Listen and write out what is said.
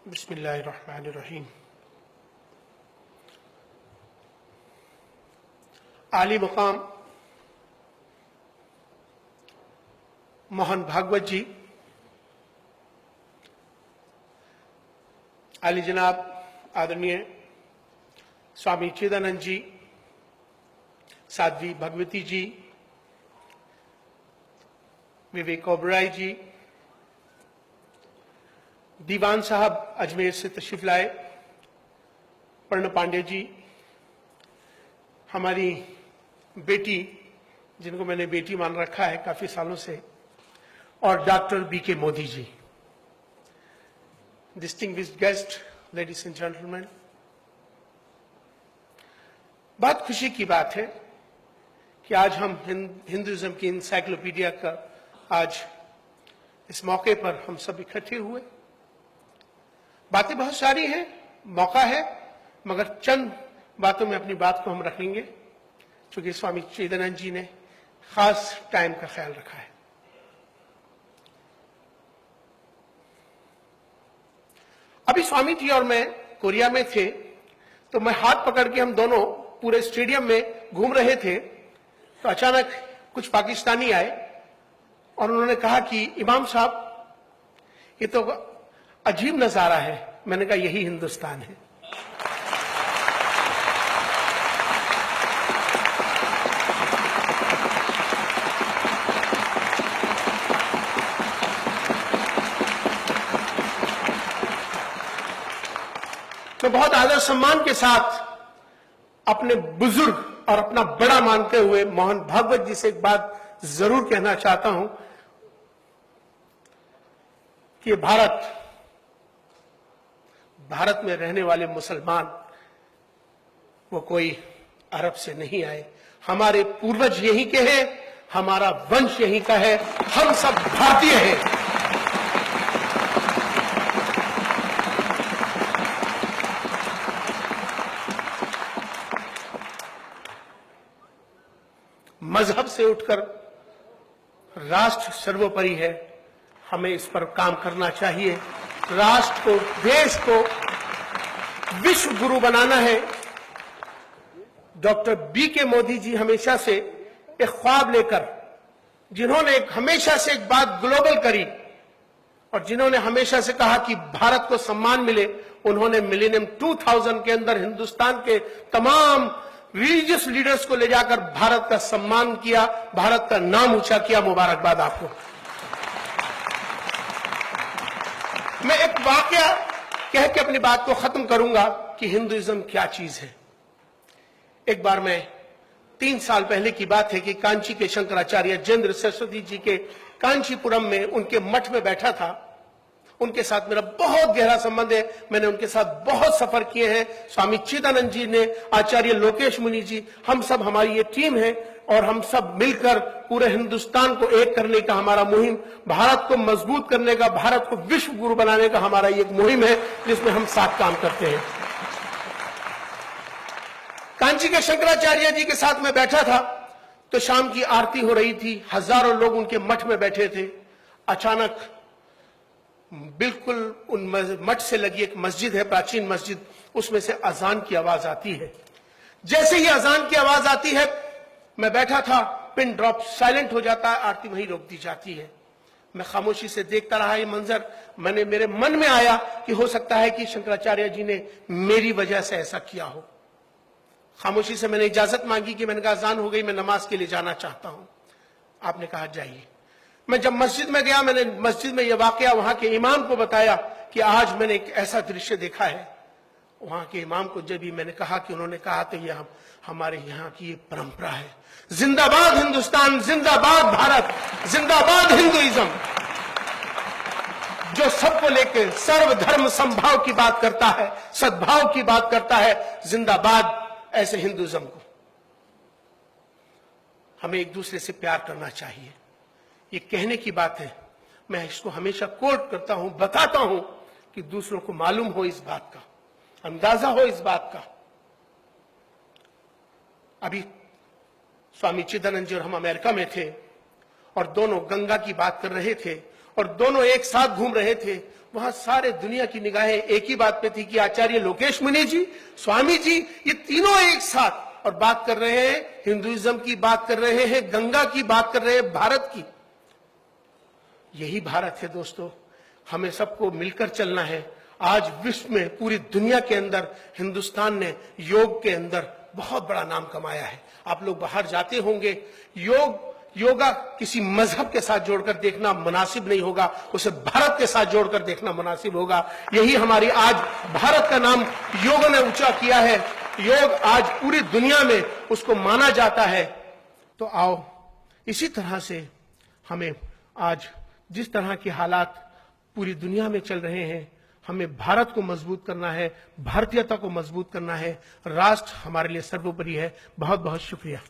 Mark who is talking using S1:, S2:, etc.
S1: बिस्मिल्लाहिर्रहमानिर्रहीम। आली मुकाम मोहन भागवत जी, आली जनाब आदरणीय स्वामी चिदानंद जी, साध्वी भगवती जी, विवेक ओबराय जी, दीवान साहब अजमेर से तशरीफ लाए, पर्ण पांडे जी, हमारी बेटी जिनको मैंने बेटी मान रखा है काफी सालों से, और doctor B K Modi ji. Distinguished guest, ladies and gentleman, बहुत खुशी की बात है कि आज हम हिंदुइज्म की इंसाइक्लोपीडिया का आज इस मौके पर हम सब इकट्ठे हुए। बातें बहुत सारी हैं, मौका है, मगर चंद बातों में अपनी बात को हम रखेंगे क्योंकि स्वामी चिदानंद जी ने खास टाइम का ख्याल रखा है। अभी स्वामी जी और मैं कोरिया में थे तो मैं हाथ पकड़ के हम दोनों पूरे स्टेडियम में घूम रहे थे तो अचानक कुछ पाकिस्तानी आए और उन्होंने कहा कि इमाम साहब ये तो अजीब नजारा है। मैंने कहा यही हिंदुस्तान है। मैं बहुत आदर सम्मान के साथ अपने बुजुर्ग और अपना बड़ा मानते हुए मोहन भागवत जी से एक बात जरूर कहना चाहता हूं कि भारत में रहने वाले मुसलमान वो कोई अरब से नहीं आए। हमारे पूर्वज यहीं के हैं, हमारा वंश यहीं का है, हम सब भारतीय हैं। मजहब से उठकर राष्ट्र सर्वोपरि है, हमें इस पर काम करना चाहिए। राष्ट्र को, देश को विश्व गुरु बनाना है। डॉक्टर बीके मोदी जी हमेशा से एक ख्वाब लेकर, जिन्होंने हमेशा से एक बात ग्लोबल करी और जिन्होंने हमेशा से कहा कि भारत को सम्मान मिले, उन्होंने मिलेनियम 2000 के अंदर हिंदुस्तान के तमाम रिलीजियस लीडर्स को ले जाकर भारत का सम्मान किया, भारत का नाम ऊंचा किया। मुबारकबाद आपको। मैं एक वाकया कह के अपनी बात को खत्म करूंगा कि हिंदुइज्म क्या चीज है। एक बार मैं 3 साल पहले की बात है कि कांची के शंकराचार्य जयेंद्र सरस्वती जी के कांचीपुरम में उनके मठ में बैठा था। उनके साथ मेरा बहुत गहरा संबंध है, मैंने उनके साथ बहुत सफर किए हैं। स्वामी चिदानंद जी ने, आचार्य लोकेश मुनि जी, हम सब, हमारी ये टीम है और हम सब मिलकर पूरे हिंदुस्तान को एक करने का हमारा मुहिम, भारत को मजबूत करने का, भारत को विश्व गुरु बनाने का हमारा एक मुहिम है जिसमें हम साथ काम करते हैं। कांची के शंकराचार्य जी के साथ मैं बैठा था तो शाम की आरती हो रही थी, हजारों लोग उनके मठ में बैठे थे। अचानक बिल्कुल उन मठ से लगी एक मस्जिद है, प्राचीन मस्जिद, उसमें से अजान की आवाज आती है। जैसे ही अजान की आवाज आती है, मैं बैठा था, पिन ड्रॉप, साइलेंट हो जाता है, आरती वहीं रोक दी जाती है। मैं खामोशी से देखता रहा ये मंजर। मेरे मन में आया कि हो सकता है कि शंकराचार्य जी ने मेरी वजह से ऐसा किया हो। खामोशी से मैंने इजाजत मांगी कि मैंने कहा अजान हो गई, मैं नमाज के लिए जाना चाहता हूं। आपने कहा जाइए। मैं जब मस्जिद में गया, मैंने मस्जिद में यह वाकया वहां के इमाम को बताया कि आज मैंने एक ऐसा दृश्य देखा है। वहां के इमाम को जब भी मैंने कहा कि उन्होंने कहा तो यह हमारे यहाँ की ये परंपरा है। जिंदाबाद हिंदुस्तान, जिंदाबाद भारत, जिंदाबाद हिंदुइज्म, जो सबको लेकर सर्वधर्म समभाव की बात करता है, सद्भाव की बात करता है। जिंदाबाद ऐसे हिंदुइज्म को। हमें एक दूसरे से प्यार करना चाहिए, ये कहने की बात है। मैं इसको हमेशा कोट करता हूं, बताता हूं कि दूसरों को मालूम हो इस बात का, अंदाजा हो इस बात का। अभी स्वामी चिदानंद जी और हम अमेरिका में थे और दोनों गंगा की बात कर रहे थे और दोनों एक साथ घूम रहे थे, वहां सारे दुनिया की निगाहें एक ही बात पे थी कि आचार्य लोकेश मुनि जी, स्वामी जी, ये तीनों एक साथ और बात कर रहे हैं, हिंदुइज्म की बात कर रहे हैं, गंगा की बात कर रहे हैं, भारत की। यही भारत है दोस्तों, हमें सबको मिलकर चलना है। आज विश्व में, पूरी दुनिया के अंदर हिंदुस्तान ने योग के अंदर बहुत बड़ा नाम कमाया है। आप लोग बाहर जाते होंगे, योगा किसी मजहब के साथ जोड़कर देखना मुनासिब नहीं होगा, उसे भारत के साथ जोड़कर देखना मुनासिब होगा। यही हमारी आज भारत का नाम योग ने ऊंचा किया है। योग आज पूरी दुनिया में उसको माना जाता है। तो आओ, इसी तरह से हमें आज जिस तरह के हालात पूरी दुनिया में चल रहे हैं, हमें भारत को मजबूत करना है, भारतीयता को मजबूत करना है। राष्ट्र हमारे लिए सर्वोपरि है। बहुत बहुत शुक्रिया।